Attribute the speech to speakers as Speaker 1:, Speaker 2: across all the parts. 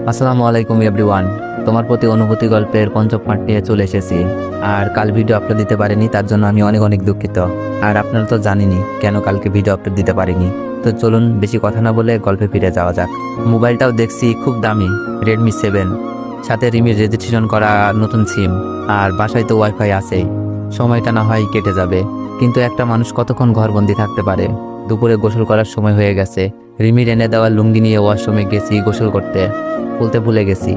Speaker 1: আসসালামু আলাইকুম এভরিওয়ান। তোমার প্রতি অনুভূতি গল্পের পঞ্চম পার্ট নিয়ে চলে এসেছি। আর কাল ভিডিও আপলোড দিতে পারিনি, তার জন্য আমি অনেক অনেক দুঃখিত। আর আপনারা তো জানেনই কেন কালকে ভিডিও আপলোড দিতে পারিনি। তো চলুন বেশি কথা না বলে গল্পে ফিরে যাওয়া যাক। মোবাইলটাও দেখছি খুব দামি, রেডমি 7, সাথে রিমির রেজিস্ট্রেশন করা নতুন সিম। আর বাসায় তো ওয়াইফাই আছেই, সময়টা না হয় কেটে যাবে। কিন্তু একটা মানুষ কতক্ষণ ঘরবন্দি থাকতে পারে? দুপুরে গোসল করার সময় হয়ে গেছে। রিমির এনে দেওয়া লুঙ্গি নিয়ে ওয়াশরুমে গেছি গোসল করতে, বলতে ভুলে গেছি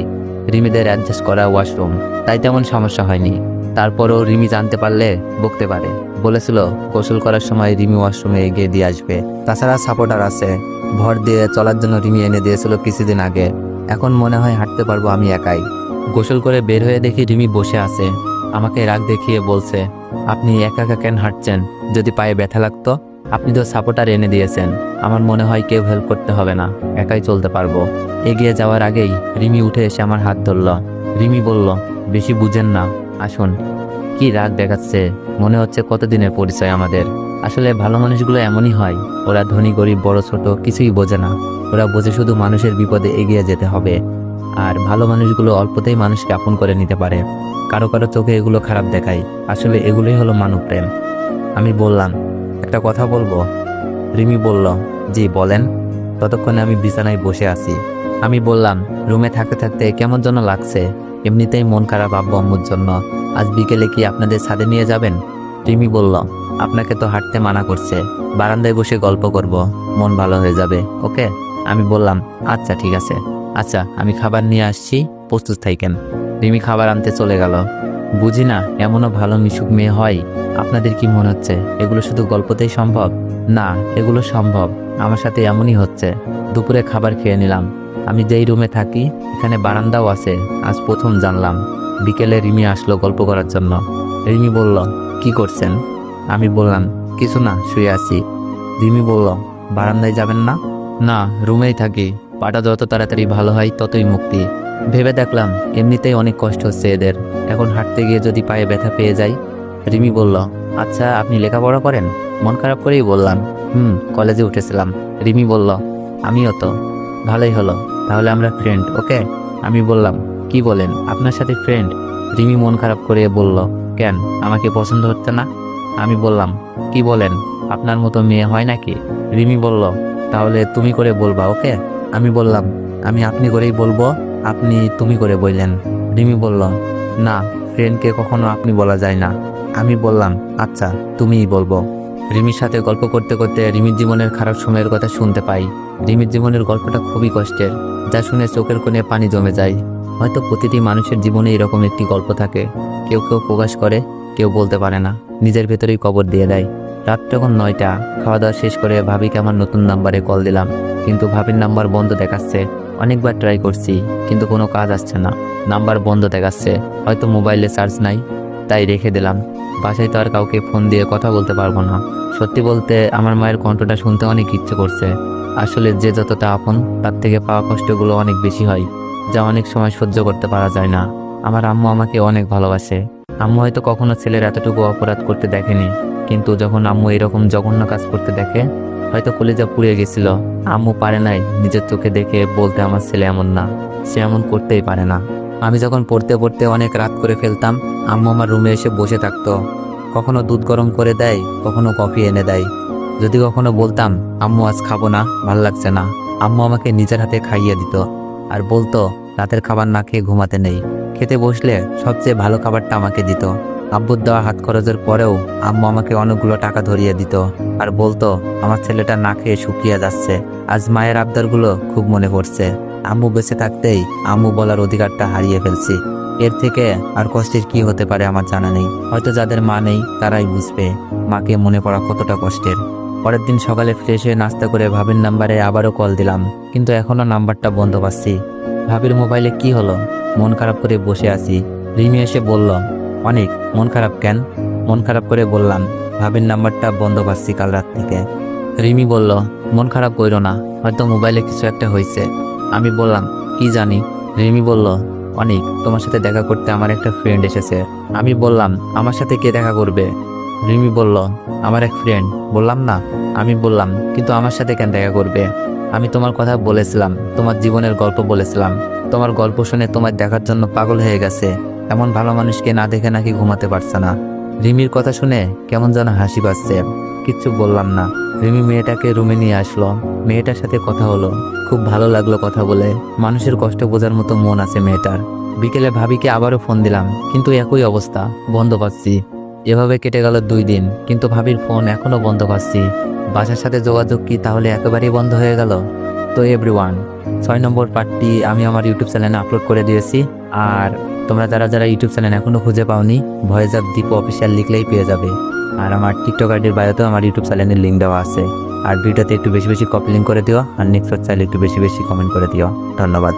Speaker 1: রিমিদের অ্যাডজাস্ট করা ওয়াশরুম, তাই তেমন সমস্যা হয়নি। তারপরও রিমি জানতে পারলে বকতে পারে। বলেছিল গোসল করার সময় রিমি ওয়াশরুমে এগিয়ে দিয়ে আসবে। তাছাড়া সাপোর্টার আছে, ভর দিয়ে চলার জন্য রিমি এনে দিয়েছিল কিছুদিন আগে। এখন মনে হয় হাঁটতে পারবো আমি একাই। গোসল করে বের হয়ে দেখি রিমি বসে আছে, আমাকে রাগ দেখিয়ে বলছে, আপনি একা একা কেন হাঁটছেন? যদি পায়ে ব্যথা লাগতো? আপনি তো সাপোর্টার এনে দিয়েছেন, আমার মনে হয় কেউ হেল্প করতে হবে না, একাই চলতে পারবো। এগিয়ে যাওয়ার আগেই রিমি উঠে এসে আমার হাত ধরল। রিমি বলল, বেশি বুঝেন না, আসুন। কি রাগ দেখাচ্ছে, মনে হচ্ছে কতদিনের পরিচয় আমাদের। আসলে ভালো মানুষগুলো এমনই হয়, ওরা ধনী গরিব বড় ছোট কিছুই বোঝে না। ওরা বোঝে শুধু মানুষের বিপদে এগিয়ে যেতে হবে। আর ভালো মানুষগুলো অল্পতেই মানুষকে আপন করে নিতে পারে। কারো কারো চোখে এগুলো খারাপ দেখায়, আসলে এগুলোই হলো মানব প্রেম। আমি বললাম, একটা কথা বলবো? রিমি বলল, জি বলেন। ততক্ষণে আমি বিছানায় বসে আছি। আমি বললাম, রুমে থাকতে থাকতে কেমন যেন লাগছে, এমনিতেই মন খারাপ আব্বু আম্মুর জন্য। আজ বিকেলে কি আপনাদের ছাদে নিয়ে যাবেন? রিমি বলল, আপনাকে তো হাঁটতে মানা করছে, বারান্দায় বসে গল্প করব, মন ভালো হয়ে যাবে, ওকে? আমি বললাম, আচ্ছা ঠিক আছে। আচ্ছা আমি খাবার নিয়ে আসছি, প্রস্তুত থাকেন। রিমি খাবার আনতে চলে গেল। বুঝি না এমনও ভালো মিশুক মেয়ে হয়। আপনাদের কি মনে হচ্ছে এগুলো শুধু গল্পতেই সম্ভব? না, এগুলো সম্ভব, আমার সাথে এমনই হচ্ছে। দুপুরে খাবার খেয়ে নিলাম। আমি যেই রুমে থাকি এখানে বারান্দাও আছে, আজ প্রথম জানলাম। বিকেলে রিমি আসলো গল্প করার জন্য। রিমি বলল, কি করছেন? আমি বললাম, কিছু না, শুয়ে আছি। রিমি বলল, বারান্দায় যাবেন না? না, রুমেই থাকি, পাটা যত তাড়াতাড়ি ভালো হয় ততই মুক্তি। ভেবে দেখলাম এমনিতেই অনেক কষ্ট হচ্ছে এদের, এখন হাঁটতে গিয়ে যদি পায়ে ব্যথা পেয়ে যাই। রিমি বলল, আচ্ছা আপনি লেখাপড়া করেন? মন খারাপ করেই বললাম, কলেজে উঠেছিলাম। রিমি বলল, আমিও তো। ভালোই হলো, তাহলে আমরা ফ্রেন্ড, ওকে? আমি বললাম, কি বলেন, আপনার সাথে ফ্রেন্ড? রিমি মন খারাপ করে বলল, কেন, আমাকে পছন্দ হচ্ছে না? আমি বললাম, কি বলেন, আপনার মতো মেয়ে হয় নাকি? রিমি বলল, তাহলে তুমি করে বলবা, ওকে? আমি বললাম, আমি আপনি করেই বলবো, আপনি তুমি করে বললেন। রিমি বলল, না, ফ্রেন্ডকে কখনো আপনি বলা যায় না। আমি বললাম, আচ্ছা তুমিই বলবো। রিমির সাথে গল্প করতে করতে রিমির জীবনের খারাপ সময়ের কথা শুনতে পাই। রিমির জীবনের গল্পটা খুবই কষ্টের, যা শুনে চোখের কোণে পানি জমে যায়। হয়তো প্রতিটি মানুষের জীবনে এরকম একটি গল্প থাকে, কেউ কেউ প্রকাশ করে, কেউ বলতে পারে না, নিজের ভেতরেই কবর দিয়ে দেয়। রাত তখন 9টা, খাওয়া দাওয়া শেষ করে ভাবিকে আমার নতুন নাম্বারে কল দিলাম, কিন্তু ভাবির নাম্বার বন্ধ দেখাচ্ছে। অনেকবার ট্রাই করছি কিন্তু কোনো কাজ আসছে না, নাম্বার বন্ধ দেখাচ্ছে। হয়তো মোবাইলে চার্জ নাই, তাই রেখে দিলাম। বাসায় তো আর কাউকে ফোন দিয়ে কথা বলতে পারবো না। সত্যি বলতে আমার মায়ের কণ্ঠটা শুনতে অনেক ইচ্ছে করছে। আসলে যে যতটা আপন তার থেকে পাওয়া কষ্টগুলো অনেক বেশি হয়, যা অনেক সময় সহ্য করতে পারা যায় না। আমার আম্মু আমাকে অনেক ভালোবাসে। আম্মু হয়তো কখনো ছেলের এতটুকু অপরাধ করতে দেখেনি, কিন্তু যখন আম্মু এরকম জঘন্য কাজ করতে দেখে হয়তো কলেজা পুড়ে গেছিল। আম্মু পারে নাই নিজের চোখে দেখে বলতে, আমার ছেলে এমন না, সে এমন করতেই পারে না। আমি যখন পড়তে পড়তে অনেক রাত করে ফেলতাম, আম্মু আমার রুমে এসে বসে থাকতো। কখনো দুধ গরম করে দেয়, কখনো কফি এনে দেয়। যদি কখনো বলতাম, আম্মু আজ খাবো না, ভাল লাগছে না, আম্মু আমাকে নিজের হাতে খাইয়ে দিত। আর বলতো, রাতের খাবার না খেয়ে ঘুমাতে নেই। খেতে বসলে সবচেয়ে ভালো খাবারটা আমাকে দিত। আব্বুর দেওয়া হাত খরচের পরেও আম্মু আমাকে অনেকগুলো টাকা ধরিয়ে দিত। আর বলতো, আমার ছেলেটা না খেয়ে শুকিয়ে যাচ্ছে। আজ মায়ের আবদারগুলো খুব মনে পড়ছে। আম্মু বেঁচে থাকতেই আম্মু বলার অধিকারটা হারিয়ে ফেলছি। এর থেকে আর কষ্টের কি হতে পারে আমার জানা নেই। হয়তো যাদের মা নেই তারাই বুঝবে মাকে মনে পড়া কতটা কষ্টের। পরের দিন সকালে ফ্রেশ হয়ে নাস্তা করে ভাবির নাম্বারে আবারও কল দিলাম, কিন্তু এখনো নাম্বারটা বন্ধ পাচ্ছি। ভাবির মোবাইলে কি হলো? মন খারাপ করে বসে আছি। রিমি এসে বলল, অনেক মন খারাপ কেন? মন খারাপ করে বললাম, ভাবির নাম্বারটা বন্ধ পাচ্ছি কাল রাত থেকে। রিমি বলল, মন খারাপ কইরো না, হয়তো মোবাইলে কিছু একটা হয়েছে। আমি বললাম, কি জানি। রিমি বলল, অনেক, তোমার সাথে দেখা করতে আমার একটা ফ্রেন্ড এসেছে। আমি বললাম, আমার সাথে কে দেখা করবে? রিমি বলল, আমার এক ফ্রেন্ড। বললাম না? আমি বললাম, কিন্তু আমার সাথে কেন দেখা করবে? আমি তোমার কথা বলেছিলাম, তোমার জীবনের গল্প বলেছিলাম। তোমার গল্প শুনে তোমার দেখার জন্য পাগল হয়ে গেছে। এমন ভালো মানুষকে না দেখে নাকি ঘুমাতে পারছে না। রিমির কথা শুনে কেমন যেন হাসি পাচ্ছে। কিচ্ছু বললাম না। রিমি মেয়েটাকে রুমে নিয়ে আসলো। মেয়েটার সাথে কথা হলো। খুব ভালো লাগলো কথা বলে। মানুষের কষ্ট বোঝার মতো মন আছে মেয়েটার। বিকেলে ভাবিকে আবারও ফোন দিলাম, কিন্তু একই অবস্থা, বন্ধ পাচ্ছি। এভাবে কেটে গেল 2 দিন, কিন্তু ভাবির ফোন এখনো বন্ধ পাচ্ছি। বাসার সাথে যোগাযোগ কি তাহলে একেবারেই বন্ধ হয়ে গেল? তো এভরিওয়ান, 6 নম্বর পার্টটি আমি আমার ইউটিউব চ্যানেলে আপলোড করে দিয়েছি। আর তোমরা যারা যারা ইউটিউব চ্যানেল এখনো খুঁজে পাওনি, ভয়েস অফ দীপু অফিসিয়াল লিখলেই পেয়ে যাবে। আর আমার টিকটক আইডির বায়োতেও আমার ইউটিউব চ্যানেলের লিঙ্ক দেওয়া আছে। আর ভিডিওতে একটু বেশি বেশি কপি লিঙ্ক করে দিও, আর নেক্সট চাইলে একটু বেশি বেশি কমেন্ট করে দিও। ধন্যবাদ।